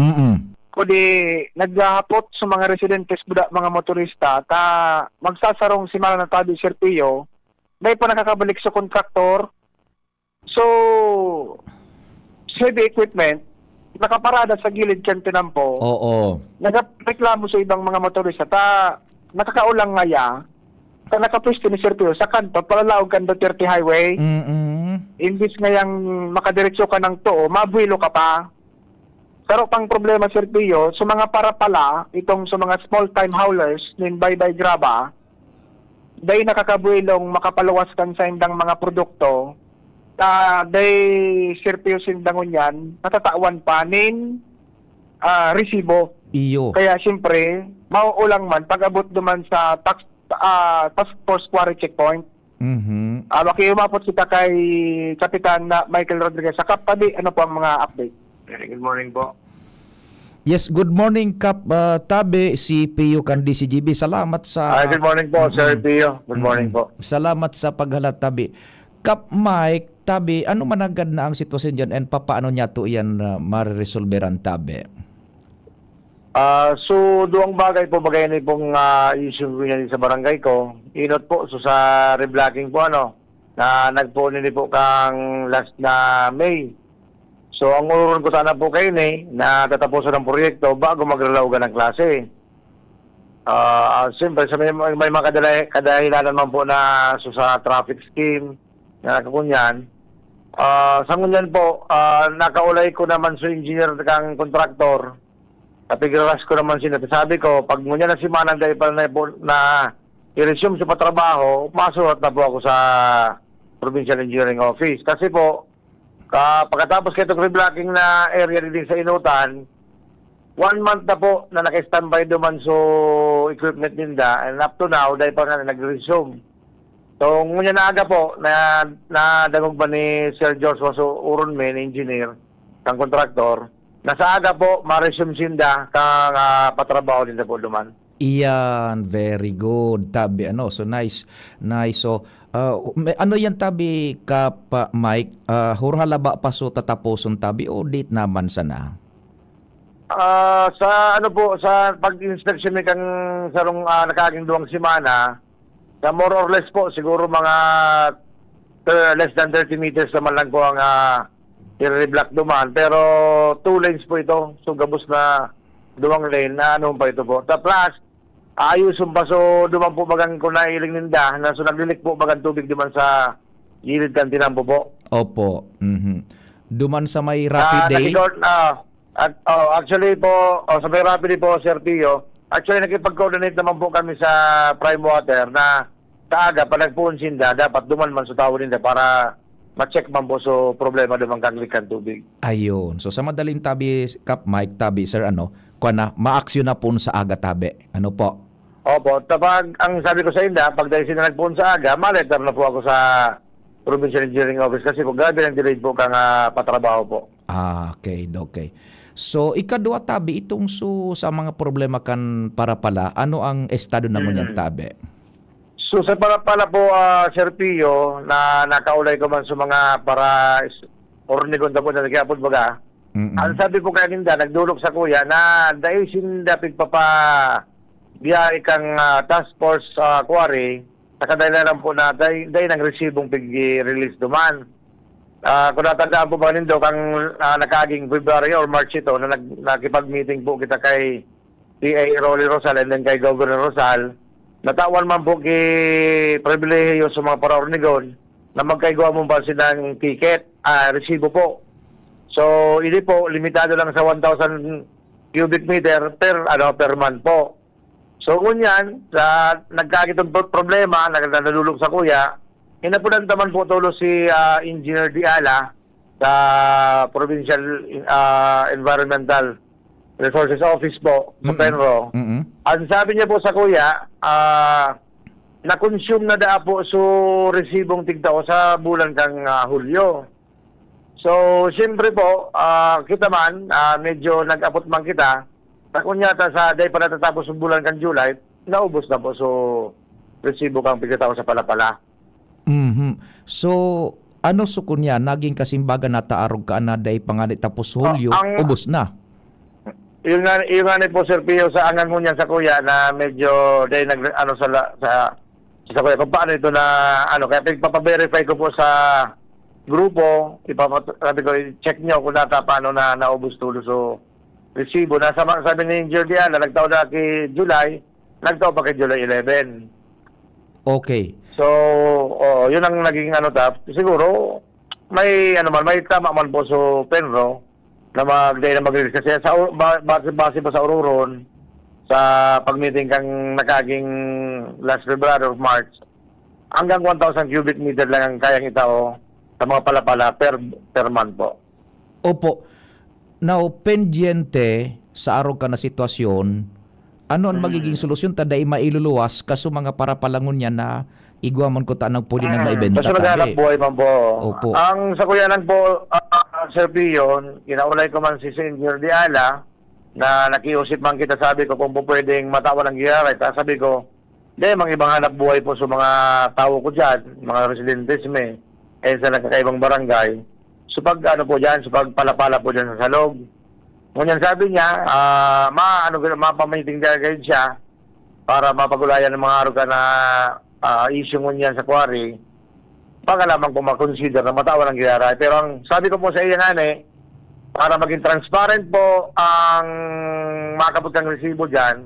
kundi naghahapot sa mga residentes buda mga motorista ta magsasarong simana na tabi Serpio dahil pa nakakabalik sa kontraktor. So heavy equipment nakaparada sa gilid kan tinampo. Oo. Nagreklamo sa ibang mga motorista ta nakakaulang ngaya ta nakapwesto ni Serpio sa kanto palalaog kan Duterte Highway. Imbis ngayang makadiretso ka ng too, mabuelo ka pa. Pero pang problema, Sir Pio, sa mga parapala, itong sa mga small-time haulers, nin Baybay Graba, dahil nakakabuelong makapaluwas kan sa indang mga produkto, dahil Sir Pio sindangon yan, natatawan pa nin resibo. Iyo. Kaya siyempre, mauulang man, pag-abot duman sa task force quarry checkpoint, makiumapot kita kay Kapitan Michael Rodriguez sa Kaptabi. Ano po ang mga update? Good morning po. Yes, good morning Kap Tabi, si Pio Kandi CGB. Salamat sa good morning po, Sir Pio. Good morning po. Salamat sa paghalat Tabi. Kap Mike, Tabi, ano managad na ang sitwasyon dyan and paano niya to yan mariresolveran Tabi? So, duwang bagay po bagay na pong issue niya sa barangay ko. Inot po, so sa reblocking po na nagpo nili po kang last na May. So, ang ururon ko sana po kayo na tatapusan ng proyekto bago maglalawagan ng klase. Siyempre, may mga kadahilanan naman po na sa traffic scheme na nakakunyan. Sa ngunyan po, nakaulay ko naman sa engineer kang kontraktor. Napigiras ko naman sabi ko, pag ngunyan na si Manang dahil pa na i-resume sa patrabaho, masulat na po ako sa Provincial Engineering Office. Kasi po, pagkatapos kayo itong reblocking na area din sa Inutan, 1 month na po na naka-standby duman so equipment ninda, and up to now, dahil pa nga nag-resume. So, ngunyan na aga po, na dagog ba ni Sir George Waso Uronmen, engineer, kang kontraktor, nasa aga po, ma-resume sinda kang patrabaho din na po duman. Iyan, very good Tabi. So nice. So ano yan Tabi Kap Mike? Hurhala ba pa so tatapuson Tabi o date naman sana? Sa sa pag-inspection ni kang sarong nakaging duwang simana, sa more or less po siguro mga less than 30 meters naman lang po ang i-reblock duman, pero 2 lanes po ito, so gabos na duwang lane na pa ito po. Plus ayusun pa so duman po bagang kung nailing ninda na so naglilik po bagang tubig duman sa gilid kan tinampo po. Opo. Duman sa may rapid day. Actually po, sa may rapid day po, Sir Pio, actually nakipag-coordinate naman po kami sa Prime Water na kaaga pa nagpuon sinda, dapat duman man sa tao ninda para ma-check man po so problema duman kang likan tubig. Ayun. So sa madaling Tabi Kap Mike Tabi sir ma-aksyon na po sa aga Tabi. Ano po? Opo, tapag ang sabi ko sa inda, pag dahil sila nagpuon sa aga, ma-letter na po ako sa Provincial Engineering Office kasi po gabi ng delayed po kang patrabaho po. Okay. So ikadua Tabi itong sa mga problema kan para pala, ano ang estado naman yan Tabi? So sa para pala po Sir Pio, na nakaulay ko man sa mga para ornigon na po na nagkapod baga. Ang sabi po kaninda, nagdulog sa kuya na dahil sinda pigpapa biya ikang task force quarry, nakadahilan po na dahil ng resibong pig-release duman. Kung natandaan po ba nindo kang nakaging February or March ito na nakipag-meeting po kita kay PA Rolly Rosal and then kay Governor Rosal, natawan man po kay pribilehiyo sa mga paraornigon na magkaigawa mo ba silang ticket, resibo po. So, hindi po, limitado lang sa 1,000 cubic meter per month po. So, kunyan, sa nagkakitong problema, nalulog sa kuya, inapunan naman po tulo si Engineer Diala sa Provincial Environmental Resources Office po, sa Penro. Ang sabi niya po sa kuya, na-consume na da po so resibong tigtao sa bulan kang Hulyo. So, siyempre po, kita man, medyo nag-apot man kita, na kunyata sa day pa natatapos ng bulan kang July, naubos na po so resibo kang pigtao sa palapala. So, ano so kunya, naging kasimbagan na taarog ka na day panganit tapos Hulyo, ubos na? yung nga po Sir Pio sa angan mo niyan sa kuya na medyo dahil sa kuya kung paano ito na kaya ipapaverify ko po sa grupo, sabi ko check nyo kung paano na naubos tulo so resibo na sabi ni Jordiana nagtao na kay July, nagtao pa kay July 11. Okay. So, yun ang naging siguro may may tama man po so Penro na mag-release kasi sa base pa sa Auroron sa pag-meeting kang nakaging last February of March hanggang 1,000 cubic meter lang ang kayang itao sa mga palapala per month po. Opo. Now, pendiente sa araw ka na sitwasyon, ano ang magiging solusyon taday mailuluwas kaso mga parapalangon niya na igwaman ko tanang pwede na maibenta Basta maghanap buhay man po. Opo. Ang sa kuyanan po, Sir Pion, kinaulay ko man si Senior Diala na nakiusip man kita sabi ko kung po pwedeng matawan ng giyaray. Sabi ko, mga ibang hanap buhay po sa mga tao ko dyan, mga residentes sa nagkakaibang barangay. So pag po dyan, so pag palapala po dyan sa salog. Ngunyan sabi niya, mapamiting dyan siya para mapagulayan ng mga aruga na issue ngunyan sa quarry. Baka lamang po makonsider na matawan ng giyaray. Pero ang sabi ko po sa iya para maging transparent po ang makabot ng resibo dyan,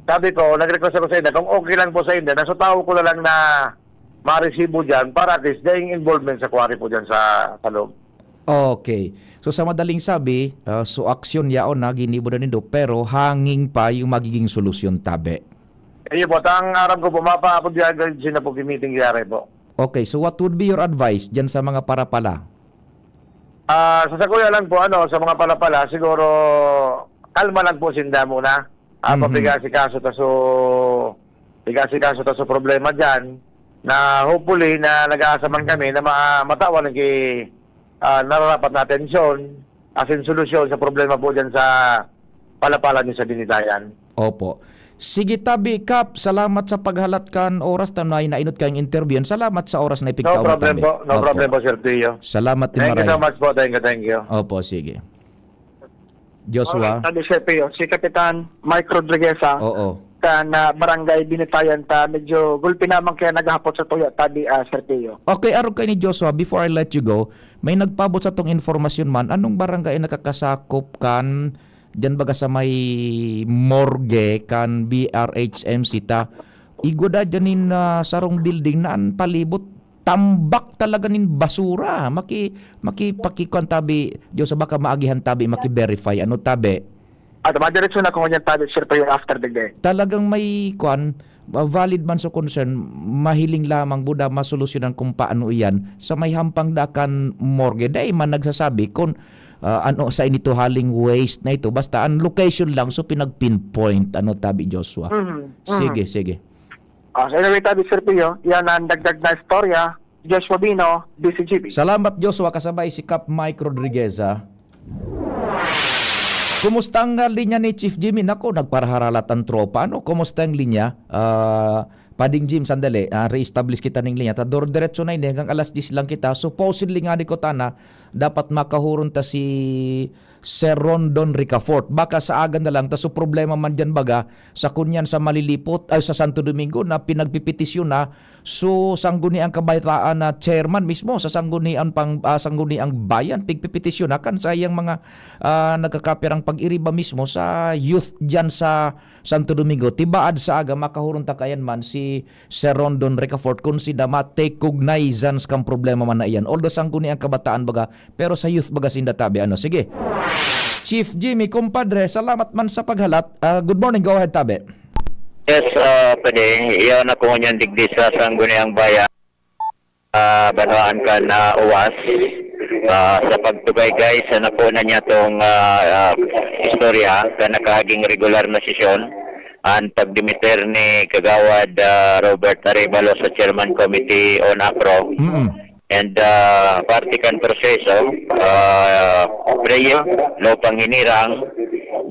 sabi ko, nag-request ako sa inyo, kung okay lang po sa inyo, nasa tao ko na lang na ma-resibo dyan para at least dahil involvement sa quarry po dyan sa loob. Okay. So sa madaling sabi, so aksyon yaon na ginibo na nindo pero hanging pa yung magiging solusyon tabi. Ayun po, ang aram ko po, mapapod na po meeting giyaray po. Okay, so what would be your advice dyan sa mga parapala? Sa kuya lang po, sa mga palapala, siguro kalma lang po sinda muna. Pabigasi-kaso taso problema dyan na hopefully na nag-aasaman kami na matawan ng nararapat na atensyon as in solusyon sa problema po dyan sa palapala niyo sa Binitayan. Opo. Sige tabi, Kap, salamat sa paghalat kan oras na nainot kayong interview. Salamat sa oras na ipigtaon. No problem po. No problem po, Sir Tio. Salamat din Thank you so much po. Thank you. Opo, sige. Joshua. Sabi Sir Tio, si Kapitan Mike Rodriguez na barangay Binitayan medyo gulpi naman kaya naghapot sa tuya tabi Sir Tio. Okay, araw kay ni Joshua, before I let you go, may nagpabot sa tong informasyon man, anong barangay nakakasakop kan diyan baga sa may morgue kan BRHMC ta igoda dyanin sarong building na an palibot tambak talaga nin basura makipakikuan tabi Diyos baka maagihan tabi maki-verify ano tabi at madiretso na kung yan tabi Sir Tio after the game talagang may kuan valid man so concern mahiling lamang buda masolusyonan kung paano iyan sa may hampang dakan morgue day man nagsasabi kung sa inito haling waste na ito basta ang location lang so pinag-pinpoint tabi Joshua. Sige. So anyway tabi Sir Pio, yan ang dagdag na istorya. Joshua Bino, DCGB. Salamat Joshua, kasabay si Cap Mike Rodriguez. Kumusta ang linya ni Chief Jimmy? Nako, nagparaharalat ang tropa. Kumusta ang linya? Pading Jim, sandali, re-establish kita ng linya. Diretso na hanggang alas 10 lang kita. Supposedly nga di ko dapat makahurun ta si Sir Rondon Ricafort. Baka sa agan na lang, so problema man dyan baga, sa kunyan sa Malilipot, ay sa Santo Domingo na pinagpipetisyon na, so sangguniang kabataan na chairman mismo, sa sangguniang bayan, pigpipetisyon na kan sa iyang mga nagkakapirang pag-iriba mismo sa youth dyan sa Santo Domingo. Tibaad sa aga, makahurun ta kayan man si Sir Rondon Ricafort kung sida ma-take cognizance kang problema man na iyan. Although sangguniang kabataan baga, pero sa youth baga sindatabi. Sige. Chief Jimmy, kumpadre, salamat man sa paghalat. Good morning, go ahead, tabi. Yes, pwede. Iyan ako niyang digdi sa Sangguniang Bayan. Banwaan ka na uwas. Sa pagtugay guys, napo na niya itong istorya na nakahaging regular na sesyon. Ang pagdimiter ni Kagawad Robert Arevalo sa Chairman Committee on APRO. And party kan proseso, preyo, no panghinirang,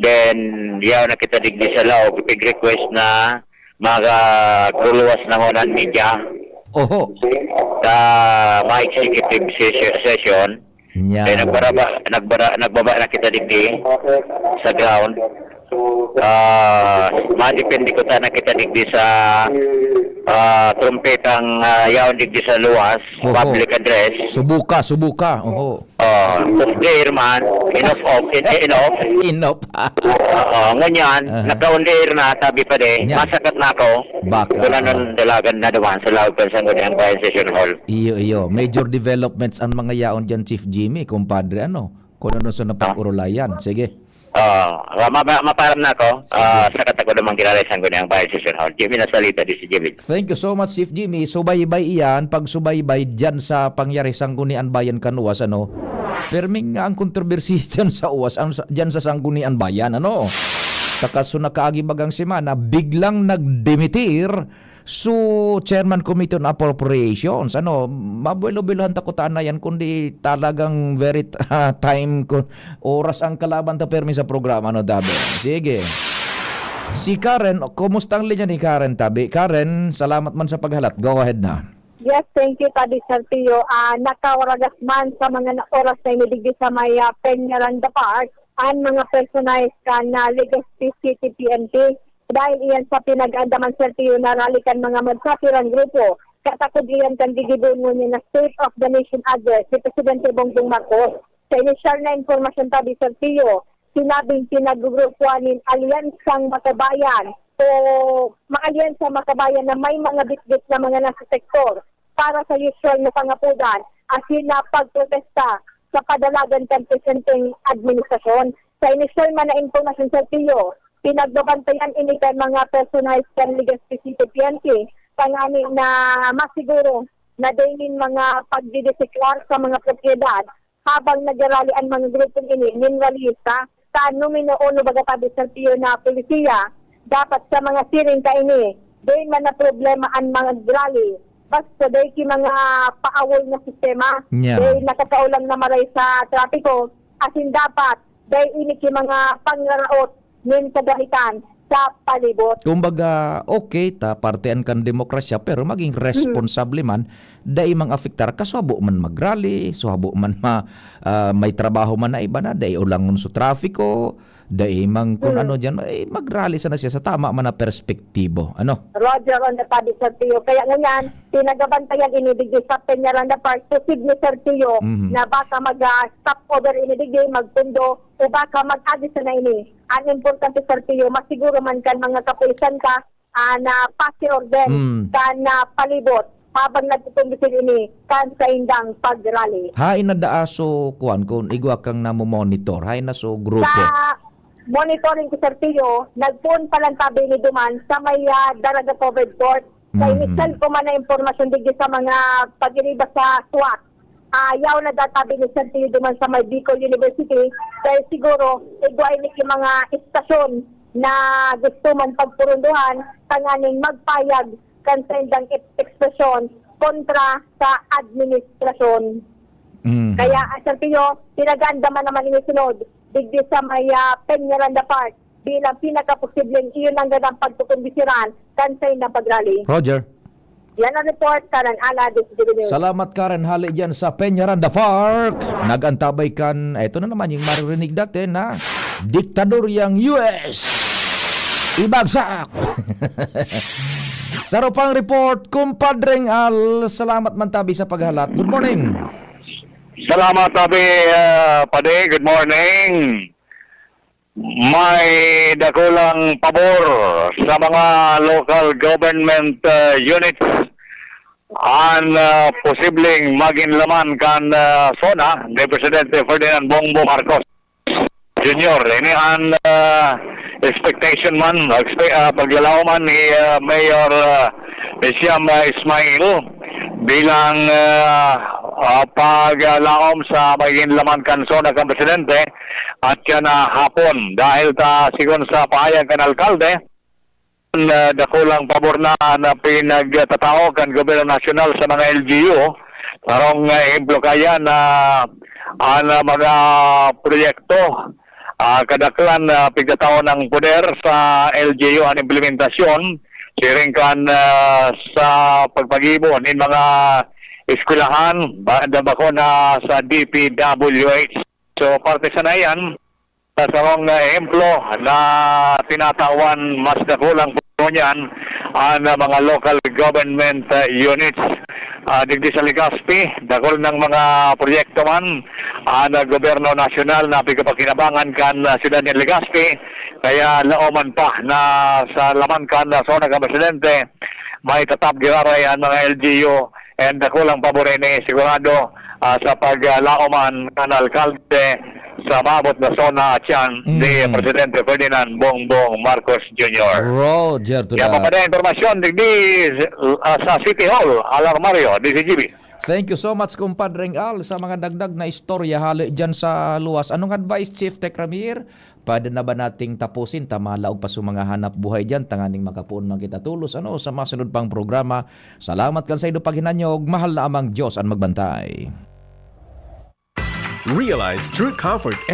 then yaw na kita digdi sa lao, pig-request na magkuluwas na honan media. Oho. Sa my executive session, Nya. Kaya nagbaba na kita digdi sa ground. Madepende ko na kita digdi sa trumpetang yaon digdi sa luwas, public address. Subuka. Oho. There man, enough. Ngunyan, naka-on-air na, sabi pa masakat na ako. Baka. Kung anong dalagan na duman sa lawag sa Sangguniang Bayan Session Hall. Iyo. Major developments ang mga yaon dyan, Chief Jimmy, kumpadre, kung ano sa napag-urulayan. Sige. Maparam na ako. Sakat ako naman kilala sa Sangguniang Bayan Session Hall. Jimmy Nasalita, di si Jimmy. Thank you so much, Chief Jimmy. Subaybay iyan, pag subaybay dyan sa pangyari Sangguniang Bayan Kanuwas, perming nga ang kontrobersi dyan sa uwas, dyan sa Sangguniang Bayan, Takaso nakaagi-bagang semana, biglang nagdimitir Chairman Committee on Appropriations. Mabuelo-belohan takutaan na yan, kundi talagang very time, oras ang kalaban ta permi sa programa, Dabe. Sige. Si Karen, kumusta ang linya ni Karen, Tabi? Karen, salamat man sa paghalat. Go ahead na. Yes, thank you, Tadi Sarpio. Nakawaragas man sa mga oras na inidigdi sa may Peñaranda Park ang mga personalized na Legazpi City PNP. Dahil iyan sa pinag-andaman Sarpio na ralikan mga magsapirang grupo, katakod iyan kan digibon niya na State of the Nation Address si Presidente Bongbong Marcos. Sa inisyal na informasyon, Tadi Sarpio, sinabing pinag-grupuanin Alyansang Makabayan o Maalyansa Makabayan na may mga bitbit na mga nasa sektor para sa usual na pangapudan asin na pagprotesta sa padalagan kan presenteng administrasyon. Sa initial man na informasyon sa Sarpio, pinagbabantayan ini kan mga personalized kan Legazpi City PNP pangani na masiguro na dailin mga pagdidesiklar sa mga propiedad habang nagarali ang mga grupong ini minwalista sa numino uno bagatabi sa Sarpio na polisiya dapat sa mga siring ka ini day man na problema ang mga rally basta day ki mga paawol na sistema day nakakaulang na maray sa trapiko asin dapat day ini ki mga panglaraot nin kagalitan sa palibot. Kumbaga, okay, partean kan demokrasya, pero maging responsable man, dahil mang afektar ka, suhabo man mag-rally, suhabo man may trabaho man na iba na, dahil ulangon sa trafiko, dahil mang kung ano dyan, mag-rally sana siya sa tama man na perspektibo. Roger on the Tabi Sarpio. Kaya ngayon, pinagabantayan inidigdi sa Peñaranda Park, susig ni Sarpio na baka mag-stop over inidigdi, magpundo, o baka mag-agis na ini. Ang importante Sarpio, masiguro man kan mga kapulisan ka na pasi-orden kan palibot habang nagtutumbisin ini kan sa indang pag-rally. Hain na daaso kuan kung igwa kang namomonitor, hain na so grupo. Sa monitoring ko Sarpio, nagpuon palang tabi ni Duman sa may Daraga Covered Court. Sa initial ko man na informasyon digdi sa mga pag-iriba sa SWAT. Ayaw na databi ni Sarpio Duman sa may Bicol University. Kaya siguro, igwa ini mga istasyon na gusto man pagpurunduhan tanganing magpayag kan sa indang ekspresyon kontra sa administrasyon. Kaya Sarpio, pinag-andaman naman ini sunod digdi sa may Peñaranda Park bilang pinaka-posibleng iyon ang ganang pagtutumbisiran kan sa indang pag-rally. Roger. Yan ang report, Karen Ala. Salamat Karen, hali dyan sa Peñaranda Park. Nagantabay kan, ito na naman yung maririnig dati na diktador yang US. Ibagsak! Sarupang report, kumpadreng Al. Salamat man Tabi sa paghalat. Good morning. Salamat Tabi, Pade. Good morning. May dakulang pabor sa mga local government units ang posibleng maging laman kan SONA ni Presidente Ferdinand Bongbong Marcos Jr. Ini ang expectation man, paglalaw man ni Mayor Siam Ismail bilang paglaom sa maging laman kan SONA kan Presidente at yan hapon dahil sigon sa pahayag kan alkalde dakulang pabor na pinagtatao kan gobyerno nasyonal sa mga LGU parang implokaya na mga proyekto kadaklan pigtatao ng poder sa LGU ang implementasyon siring kan sa pagpagibo ng mga eskwelahan, bako na sa DPWH. So parte sa na yan, sa sarong emplo na tinatawan mas nakulang po niyan ang mga local government units. Digdi sa Legazpi, dakol ng mga proyekto man ang gobyerno nasyonal na pagkapakinabangan kan siyudad ng Legazpi, kaya laoman pa na sa laman kan na zona ka presidente may tatap giraray ang mga LGU and dakulang pabore ni sigurado sa paglaoman kan alkalde sa mabot na zona tiyan ni Presidente Ferdinand Bongbong Marcos Jr. Roger to Kaya that. pa informasyon digdi sa City Hall, Alarmario, DCGB. Thank you so much, kumpadreng Al, sa mga dagdag na istorya hali dyan sa luwas. Anong advice, Chief Tech Ramir? Pwede na ba nating tapusin? Tamalaog pa sa mga hanap buhay dyan. Tanganing makapuon man kita tulos. Sa masunod pang programa. Salamat kan sa ido paghinanyog. Mahal na amang Diyos ang magbantay. Realize true comfort